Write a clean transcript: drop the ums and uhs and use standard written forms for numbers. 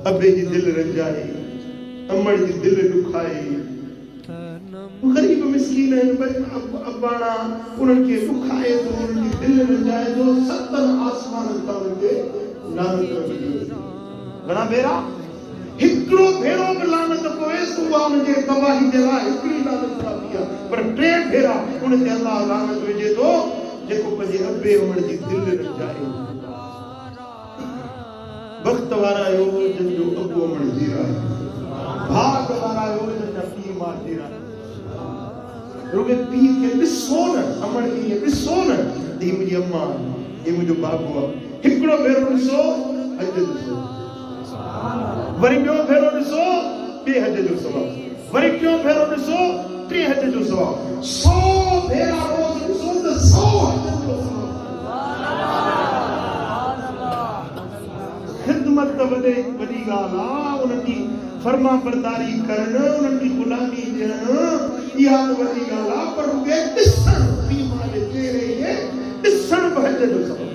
अबे जी दिल रंजाई, अम्मड़ जी दिल दुखाई। गरीब मिस्कीन है अब्बाना उनके दुखाए तो उनकी दिल रंजाए तो 70 आसमान तान के लानत रखी। घणा भेरा हिकड़ो भेरो बि लानत पोए सुबह उनके तबाही दे ला हिकड़ी लानत पिया, पर टे भेरा उनते अल्लाह लानत विझे तो जेको पंहिंजे अबे अम्मड़ जी दिल रंजाए। वक्त वारा आयो जंजो अबो अम्मड़ जीरा, भाग वारा आयो जंजा पी मां जीरा। रुगे पी के ॾिसो न अमड़ की ये ॾिसो न दी मुंहिंजी अम्मा ये मुंहिंजो बाबू आहे। हिकिड़ो भेरो ॾिसो हज ॾिसो, वरी ॿियो भेरो ॾिसो ॿिए हज जो सवाब, वरी टियों भेरो ॾिसो टे हज जो सवाब, 100 भेरा रोज़ ॾिसो त 100 हज जो सवाब। खिदमत वॾी ॻाल्हि आहे, उन्हनि जी फर्मा बरदारी करण, उन्हनि जी गुलामी ॾियण, इहा त वॾी ॻाल्हि आहे, पर उहे ॾिसण पीउ मां जे चेहरे खे ॾिसण बि हज जो सबबु।